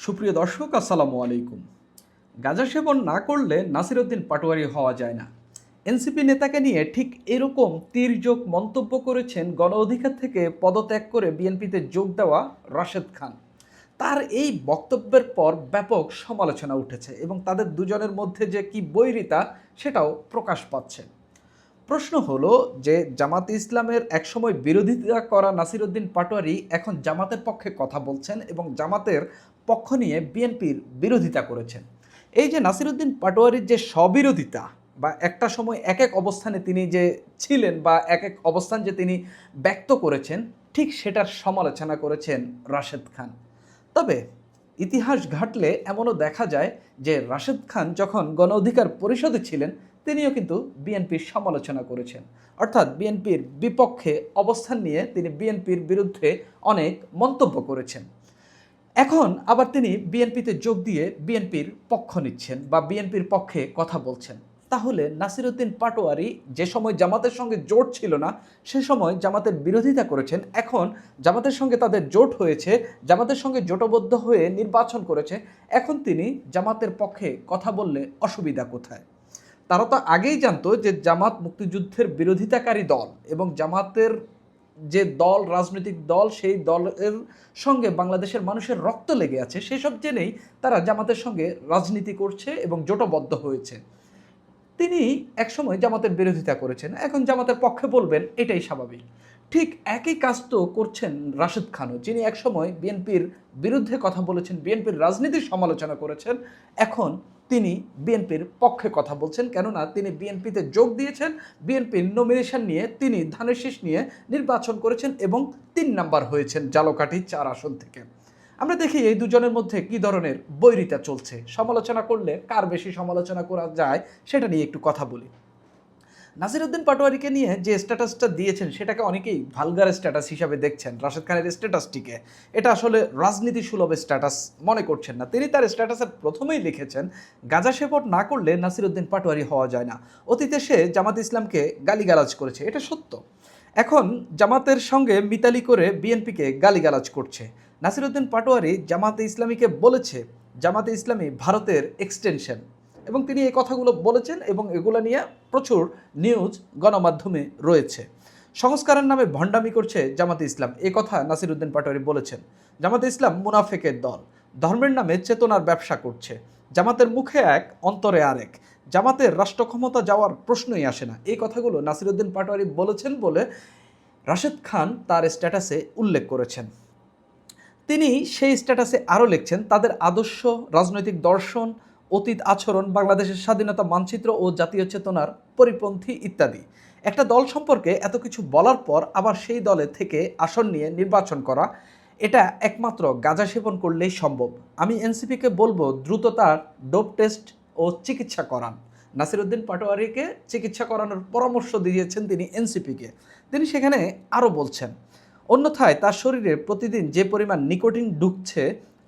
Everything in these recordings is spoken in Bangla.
সুপ্রিয় দর্শক, আসসালামু আলাইকুম। গাঁজা সেবন না করলে নাসিরউদ্দিন পাটোয়ারি হওয়া যায় না। এনসিপি নেতাকে নিয়ে ঠিক এরকম তির্যক মন্তব্য করেছেন গণ অধিকার থেকে পদত্যাগ করে বিএনপিতে যোগ দেওয়া রাশেদ খান। তার এই বক্তব্যের পর ব্যাপক সমালোচনা উঠেছে এবং তাদের দুজনের মধ্যে যে কি বৈরিতা সেটাও প্রকাশ পাচ্ছে। প্রশ্ন হলো যে জামাতে ইসলামের একসময় বিরোধিতা করা নাসিরউদ্দিন পাটোয়ারি এখন জামাতের পক্ষে কথা বলছেন এবং জামাতের পক্ষ নিয়ে বিএনপির বিরোধিতা করেছেন। এই যে নাসিরউদ্দিন পাটোয়ারির যে স্ববিরোধিতা বা একটা সময় এক এক অবস্থানে তিনি যে ছিলেন বা এক এক অবস্থান যে তিনি ব্যক্ত করেছেন, ঠিক সেটার সমালোচনা করেছেন রাশেদ খান। তবে ইতিহাস ঘাটলে এমনও দেখা যায় যে রাশেদ খান যখন গণ অধিকার পরিষদে ছিলেন তিনিও কিন্তু বিএনপির সমালোচনা করেছেন, অর্থাৎ বিএনপির বিপক্ষে অবস্থান নিয়ে তিনি বিএনপির বিরুদ্ধে অনেক মন্তব্য করেছেন। এখন আবার তিনি বিএনপিতে যোগ দিয়ে বিএনপির পক্ষ নিচ্ছেন বা বিএনপির পক্ষে কথা বলছেন। তাহলে নাসিরউদ্দিন পাটোয়ারি যে সময় জামাতের সঙ্গে জোট ছিল না সে সময় জামাতের বিরোধিতা করেছেন, এখন জামাতের সঙ্গে তাদের জোট হয়েছে, জামাতের সঙ্গে জোটবদ্ধ হয়ে নির্বাচন করেছে, এখন তিনি জামাতের পক্ষে কথা বললে অসুবিধা কোথায়? তারা তো আগেই জানতো যে জামাত মুক্তিযুদ্ধের বিরোধিতাকারী দল এবং জামাতের যে দল, রাজনৈতিক দল, সেই দলের সঙ্গে বাংলাদেশের মানুষের রক্ত লেগে আছে, সেসব জেনেই তারা জামাতের সঙ্গে রাজনীতি করছে এবং জোটবদ্ধ হয়েছে। তিনি একসময় জামাতের বিরোধিতা করেছেন, এখন জামাতের পক্ষে বলবেন, এটাই স্বাভাবিক। ঠিক একই কাজ তো করছেন রাশেদ খানও, যিনি একসময় বিএনপির বিরুদ্ধে কথা বলেছেন, বিএনপির রাজনীতির সমালোচনা করেছেন, এখন তিনি বিএনপির পক্ষে কথা বলছেন। কেননা তিনি বিএনপিতে যোগ দিয়েছেন, বিএনপির নমিনেশন নিয়ে তিনি ধানের শীষ নিয়ে নির্বাচন করেছেন এবং ৩ নাম্বার হয়েছেন ঝালকাঠি ৪ আসন থেকে। আমরা দেখি এই দুজনের মধ্যে কি ধরনের বৈরিতা চলছে। সমালোচনা করলে কার বেশি সমালোচনা করা যায় সেটা নিয়ে একটু কথা বলি। নাসিরউদ্দিন পাটোয়ারিকে নিয়ে যে স্ট্যাটাসটা দিয়েছেন সেটাকে অনেকেই ভালগার স্ট্যাটাস হিসাবে দেখছেন। রাশেদ খানের স্ট্যাটাসটিকে এটা আসলে রাজনীতি সুলভ স্ট্যাটাস মনে করছেন না। তিনি তার স্ট্যাটাসের প্রথমেই লিখেছেন, গাঁজা সেবন না করলে নাসিরউদ্দিন পাটোয়ারি হওয়া যায় না। অতীতে সে জামাত ইসলামকে গালিগালাজ করেছে, এটা সত্য। এখন জামাতের সঙ্গে মিতালি করে বিএনপিকে গালিগালাজ করছে। নাসিরউদ্দিন পাটোয়ারি জামাতে ইসলামীকে বলেছে জামাতে ইসলামী ভারতের এক্সটেনশন, এবং তিনি এই কথাগুলো বলেছেন এবং এগুলো নিয়ে প্রচুর নিউজ গণমাধ্যমে রয়েছে। সংস্কারের নামে ভণ্ডামি করছে জামাতে ইসলাম, এ কথা নাসিরউদ্দিন পাটোয়ারি বলেছেন। জামাতে ইসলাম মুনাফেকের দল, ধর্মের নামে চেতনার ব্যবসা করছে। জামাতের মুখে এক, অন্তরে আরেক। জামাতের রাষ্ট্র ক্ষমতা যাওয়ার প্রশ্নই আসে না। এই কথাগুলো নাসিরউদ্দিন পাটোয়ারি বলেছেন বলে রাশেদ খান তার স্ট্যাটাসে উল্লেখ করেছেন। তিনি সেই স্ট্যাটাসে আরও লিখছেন, তাদের আদর্শ, রাজনৈতিক দর্শন, অতীত আচরণ বাংলাদেশের স্বাধীনতা মানচিত্র ও জাতীয় চেতনার পরিপন্থী ইত্যাদি। একটা দল সম্পর্কে এত কিছু বলার পর আবার সেই দলে থেকে আসন নিয়ে নির্বাচন করা, এটা একমাত্র গাঁজা সেবন করলেই সম্ভব। আমি এনসিপিকে বলবো দ্রুত তার ডোপ টেস্ট ও চিকিৎসা করান। নাসিরউদ্দিন পাটোয়ারিকে চিকিৎসা করানোর পরামর্শ দিয়েছেন তিনি এনসিপিকে। তিনি সেখানে আরও বলছেন, অন্যথায় তার শরীরে প্রতিদিন যে পরিমাণ নিকোটিন ঢুকছে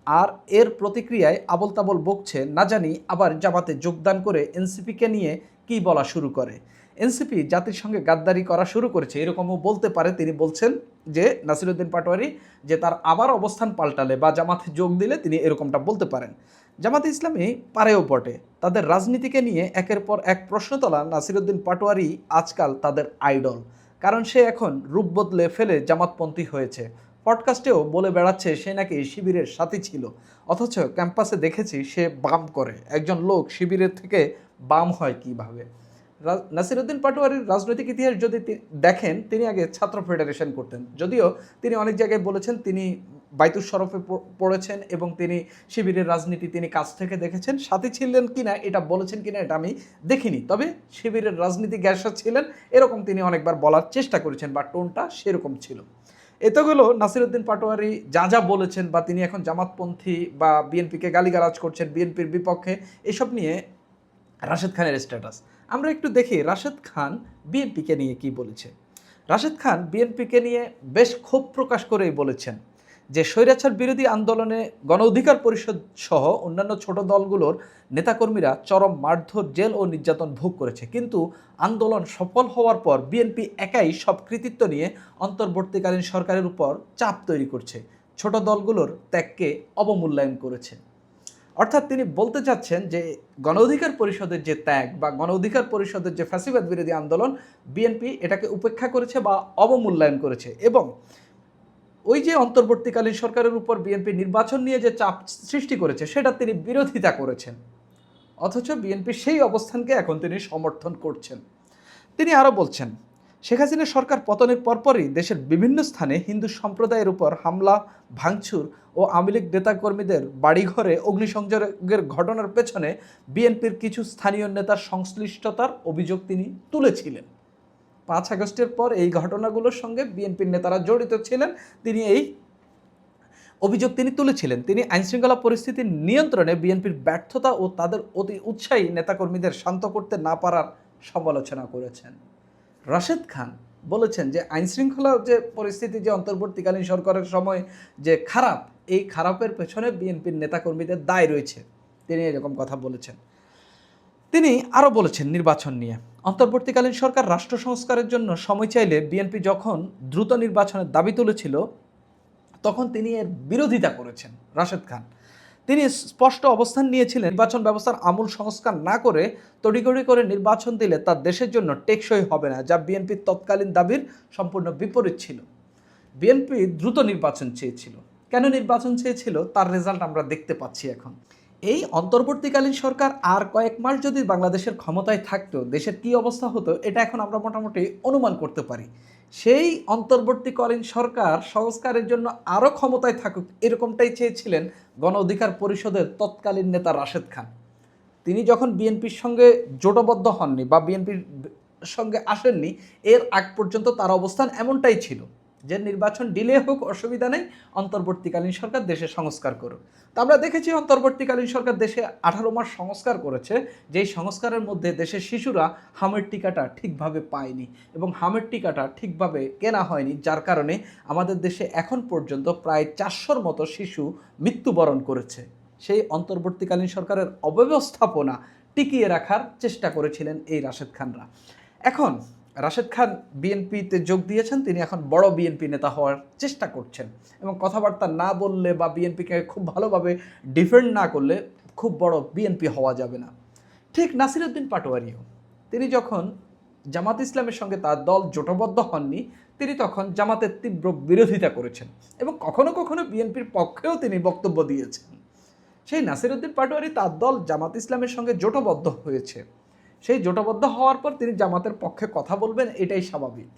আর এর প্রতিক্রিয়ায় আবল তাবল বকছে, না জানি আবার জামাতে যোগদান করে এনসিপিকে নিয়ে কী বলা শুরু করে। এনসিপি জাতির সঙ্গে গাদ্দারি করা শুরু করেছে, এরকমও বলতে পারে। তিনি বলছেন যে নাসিরউদ্দিন পাটোয়ারি যে তার আবার অবস্থান পাল্টালে বা জামাতে যোগ দিলে তিনি এরকমটা বলতে পারেন। জামাতে ইসলামী পারেও বটে। তাদের রাজনীতিকে নিয়ে একের পর এক প্রশ্ন তোলা নাসিরউদ্দিন পাটোয়ারি আজকাল তাদের আইডল, কারণ সে এখন রূপ বদলে ফেলে জামাতপন্থী হয়েছে। পডকাস্টেও বলে বেড়াচ্ছে সে নাকি শিবিরের সাথী ছিল, অথচ ক্যাম্পাসে দেখেছি সে বাম করে। একজন লোক শিবিরের থেকে বাম হয় কিভাবে? নাসিরউদ্দিন পাটোয়ারির রাজনৈতিক ইতিহাস যদি দেখেন, তিনি আগে ছাত্র ফেডারেশন করতেন, যদিও তিনি অনেক জায়গায় বলেছেন তিনি বাইতুল শরফে পড়েছেন এবং তিনি শিবিরের রাজনীতি তিনি কাছ থেকে দেখেছেন। সাথী ছিলেন কিনা এটা বলেছেন কিনা এটা আমি দেখিনি, তবে শিবিরের রাজনীতি গ্যাসা ছিলেন এরকম তিনি অনেকবার বলার চেষ্টা করেছেন বা টোনটা সেরকম ছিল। এতগুলো নাসিরউদ্দিন পাটোয়ারি যা যা বলেছেন বা তিনি এখন জামাতপন্থী বা বিএনপিকে গালিগালাজ করছেন, বিএনপির বিপক্ষে, এসব নিয়ে রাশেদ খানের স্ট্যাটাস আমরা একটু দেখি। রাশেদ খান বিএনপিকে নিয়ে কি বলেছে। রাশেদ খান বিএনপিকে নিয়ে বেশ ক্ষোভ প্রকাশ করেই বলেছেন যে স্বৈরাচার বিরোধী আন্দোলনে গণ অধিকার পরিষদ সহ অন্যান্য ছোট দলগুলোর নেতাকর্মীরা চরম মারধর, জেল ও নির্যাতন ভোগ করেছে, কিন্তু আন্দোলন সফল হওয়ার পর বিএনপি একাই সব কৃতিত্ব নিয়ে অন্তর্বর্তীকালীন সরকারের উপর চাপ তৈরি করছে। ছোট দলগুলোর ত্যাগকে অবমূল্যায়ন করেছে। অর্থাৎ তিনি বলতে চাচ্ছেন যে গণ অধিকার পরিষদের যে ত্যাগ বা গণ অধিকার পরিষদের যে ফ্যাসিবাদ বিরোধী আন্দোলন, বিএনপি এটাকে উপেক্ষা করেছে বা অবমূল্যায়ন করেছে। এবং ওই যে অন্তর্বর্তীকালীন সরকারের উপর বিএনপি নির্বাচন নিয়ে যে চাপ সৃষ্টি করেছে সেটা তিনি বিরোধিতা করেছেন, অথচ বিএনপি সেই অবস্থানকে এখন তিনি সমর্থন করছেন। তিনি আরও বলছেন, শেখ হাসিনা সরকার পতনের পরপরই দেশের বিভিন্ন স্থানে হিন্দু সম্প্রদায়ের উপর হামলা, ভাঙচুর ও আওয়ামী লীগ নেতাকর্মীদের বাড়িঘরে অগ্নিসংযোগের ঘটনার পেছনে বিএনপির কিছু স্থানীয় নেতার সংশ্লিষ্টতার অভিযোগ তিনি তুলেছিলেন। 5 আগস্টের পর এই ঘটনাগুলোর সঙ্গে বিএনপির নেতারা জড়িত ছিলেন, তিনি এই অভিযোগ তিনি তুলেছিলেন। তিনি আইনশৃঙ্খলা পরিস্থিতির নিয়ন্ত্রণে বিএনপির ব্যর্থতা ও তাদের অতি উৎসাহী নেতাকর্মীদের শান্ত করতে না পারার সমালোচনা করেছেন। রাশেদ খান বলেছেন যে আইনশৃঙ্খলা যে পরিস্থিতি যে অন্তর্বর্তীকালীন সরকারের সময় যে খারাপ, এই খারাপের পেছনে বিএনপির নেতাকর্মীদের দায় রয়েছে, তিনি এরকম কথা বলেছেন। তিনি আরও বলেছেন নির্বাচন নিয়ে, অন্তর্বর্তীকালীন সরকার রাষ্ট্র সংস্কারের জন্য সময় চাইলে বিএনপি যখন দ্রুত নির্বাচনের দাবি তুলেছিল তখন তিনি এর বিরোধিতা করেছেন। রাশেদ খান তিনি স্পষ্ট অবস্থান নিয়েছিলেন, নির্বাচন ব্যবস্থার আমূল সংস্কার না করে তড়িঘড়ি করে নির্বাচন দিলে তা দেশের জন্য টেকসই হবে না, যা বিএনপির তৎকালীন দাবির সম্পূর্ণ বিপরীত ছিল। বিএনপি দ্রুত নির্বাচন চেয়েছিল। কেন নির্বাচন চেয়েছিল তার রেজাল্ট আমরা দেখতে পাচ্ছি এখন। এই অন্তর্বর্তীকালীন সরকার আর কয়েক মাস যদি বাংলাদেশের ক্ষমতায় থাকতো দেশের কী অবস্থা হতো এটা এখন আমরা মোটামুটি অনুমান করতে পারি। সেই অন্তর্বর্তীকালীন সরকার সংস্কারের জন্য আরও ক্ষমতায় থাকুক এরকমটাই চেয়েছিলেন গণ অধিকার পরিষদের তৎকালীন নেতা রাশেদ খান। তিনি যখন বিএনপির সঙ্গে জোটবদ্ধ হননি বা বিএনপির সঙ্গে আসেননি, এর আগ পর্যন্ত তার অবস্থান এমনটাই ছিল যে নির্বাচন ডিলে হোক অসুবিধা নেই, অন্তর্বর্তীকালীন সরকার দেশে সংস্কার করুক। তা আমরা দেখেছি অন্তর্বর্তীকালীন সরকার দেশে 18 মাস সংস্কার করেছে, যেই সংস্কারের মধ্যে দেশের শিশুরা হামের টিকাটা ঠিকভাবে পায়নি এবং হামের টিকাটা ঠিকভাবে কেনা হয়নি, যার কারণে আমাদের দেশে এখন পর্যন্ত প্রায় 400-র মতো শিশু মৃত্যুবরণ করেছে। সেই অন্তর্বর্তীকালীন সরকারের অব্যবস্থাপনা টিকিয়ে রাখার চেষ্টা করেছিলেন এই রাশেদ খানরা। এখন রাশেদ খান বিএনপিতে যোগ দিয়েছেন, তিনি এখন বড় বিএনপি নেতা হওয়ার চেষ্টা করছেন এবং কথাবার্তা না বললে বা বিএনপিকে খুব ভালোভাবে ডিফেন্ড না করলে খুব বড় বিএনপি হওয়া যাবে না। ঠিক নাসিরউদ্দিন পাটোয়ারিও তিনি যখন জামাত ইসলামের সঙ্গে তার দল জোটবদ্ধ হননি, তিনি তখন জামাতের তীব্র বিরোধিতা করেছেন এবং কখনো কখনো বিএনপির পক্ষেও তিনি বক্তব্য দিয়েছেন। সেই নাসিরউদ্দিন পাটোয়ারি তার দল জামাত ইসলামের সঙ্গে জোটবদ্ধ হয়েছে, সেই জোটবদ্ধ হওয়ার পর তিনি জামাতের পক্ষে কথা বলবেন, এটাই স্বাভাবিক।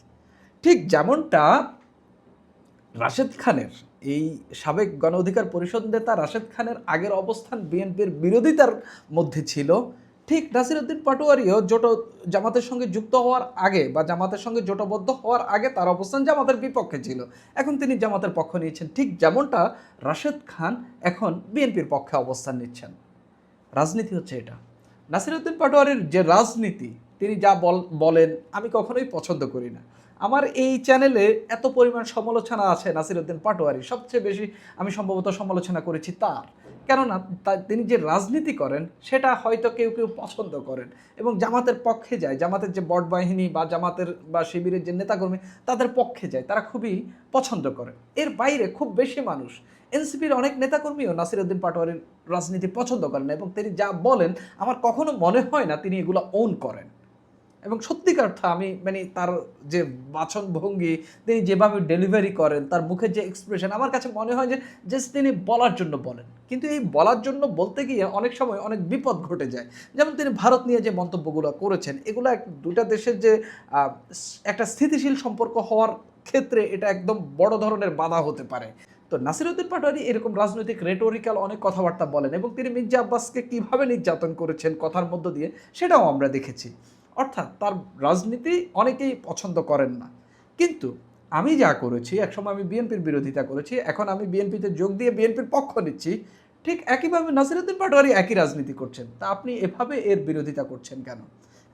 ঠিক যেমনটা রাশেদ খানের এই সাবেক গণ অধিকার পরিষদ নেতা রাশেদ খানের আগের অবস্থান বিএনপির বিরোধিতার মধ্যে ছিল, ঠিক নাসিরউদ্দিন পাটোয়ারিও জামাতের সঙ্গে যুক্ত হওয়ার আগে বা জামাতের সঙ্গে জোটবদ্ধ হওয়ার আগে তার অবস্থান জামাতের বিপক্ষে ছিল, এখন তিনি জামাতের পক্ষ নিয়েছেন। ঠিক যেমনটা রাশেদ খান এখন বিএনপির পক্ষে অবস্থান নিচ্ছেন। রাজনীতি হচ্ছে এটা। নাসিরউদ্দিন পাটোয়ারির যে রাজনীতি, তিনি যা বলেন আমি কখনোই পছন্দ করি না। আমার এই চ্যানেলে এত পরিমাণ সমালোচনা আছে নাসিরউদ্দিন পাটোয়ারি, সবচেয়ে বেশি আমি সম্ভবত সমালোচনা করেছি তার। কেননা তিনি যে রাজনীতি করেন সেটা হয়তো কেউ কেউ পছন্দ করেন এবং জামাতের পক্ষে যায়, জামাতের যে বট বাহিনী বা জামাতের বা শিবিরের যে নেতাকর্মী তাদের পক্ষে যায়, তারা খুবই পছন্দ করেন। এর বাইরে খুব বেশি মানুষ, এনসিপির অনেক নেতাকর্মীও নাসিরউদ্দিন পাটোয়ারির রাজনীতি পছন্দ করেন না এবং তিনি যা বলেন আমার কখনো মনে হয় না তিনি এগুলো ওন করেন। এবং সত্যিকার অর্থে আমি তার যে বাচনভঙ্গি, তিনি যেভাবে ডেলিভারি করেন, তার মুখের যে এক্সপ্রেশন, আমার কাছে মনে হয় যে জাস্ট তিনি বলার জন্য বলেন, কিন্তু এই বলার জন্য বলতে গিয়ে অনেক সময় অনেক বিপদ ঘটে যায়। যেমন তিনি ভারত নিয়ে যে মন্তব্যগুলো করেছেন, এগুলো দুটা দেশের যে একটা স্থিতিশীল সম্পর্ক হওয়ার ক্ষেত্রে এটা একদম বড় ধরনের বাধা হতে পারে। তো নাসিরউদ্দিন পাটোয়ারি এরকম রাজনৈতিক রেটোরিক্যাল অনেক কথাবার্তা বলেন এবং তিনি মির্জা আব্বাসকে কীভাবে নির্যাতন করেছেন কথার মধ্য দিয়ে সেটাও আমরা দেখেছি। অর্থাৎ তার রাজনীতি অনেকেই পছন্দ করেন না, কিন্তু আমি যা করেছি, একসময় আমি বিএনপির বিরোধিতা করেছি, এখন আমি বিএনপিতে যোগ দিয়ে বিএনপির পক্ষ নিচ্ছি, ঠিক একইভাবে নাসিরউদ্দিন পাটোয়ারি একই রাজনীতি করছেন। তা আপনি এভাবে এর বিরোধিতা করছেন কেন?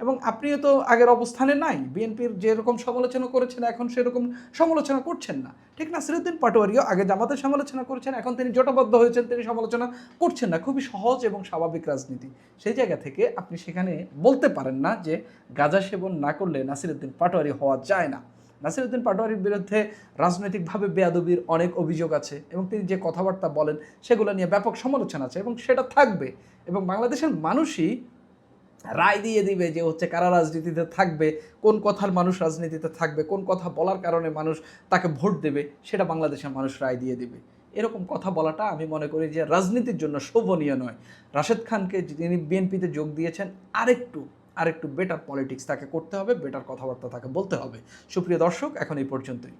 এবং আপনিও তো আগের অবস্থানে নাই, বিএনপির যেরকম সমালোচনা করেছেন এখন সেরকম সমালোচনা করছেন না। ঠিক নাসিরউদ্দিন পাটোয়ারিও আগে জামাতের সমালোচনা করেছেন, এখন তিনি জোটবদ্ধ হয়েছেন, তিনি সমালোচনা করছেন না। খুবই সহজ এবং স্বাভাবিক রাজনীতি। সেই জায়গা থেকে আপনি সেখানে বলতে পারেন না যে গাঁজা সেবন না করলে নাসিরউদ্দিন পাটোয়ারি হওয়া যায় না। নাসিরউদ্দিন পাটোয়ারির বিরুদ্ধে রাজনৈতিকভাবে বেয়াদবির অনেক অভিযোগ আছে এবং তিনি যে কথাবার্তা বলেন সেগুলো নিয়ে ব্যাপক সমালোচনা আছে এবং সেটা থাকবে, এবং বাংলাদেশের মানুষই রায় দিয়ে দিবে যে হচ্ছে কারা রাজনীতিতে থাকবে, কোন কথার মানুষ রাজনীতিতে থাকবে, কোন কথা বলার কারণে মানুষ তাকে ভোট দেবে, সেটা বাংলাদেশের মানুষ রায় দিয়ে দিবে। এরকম কথা বলাটা আমি মনে করি যে রাজনীতির জন্য শোভনীয় নয়। রাশেদ খানকে যিনি বিএনপিতে যোগ দিয়েছেন, আরেকটু বেটার পলিটিক্স তাকে করতে হবে, বেটার কথাবার্তা তাকে বলতে হবে। সুপ্রিয় দর্শক, এখন এই পর্যন্তই।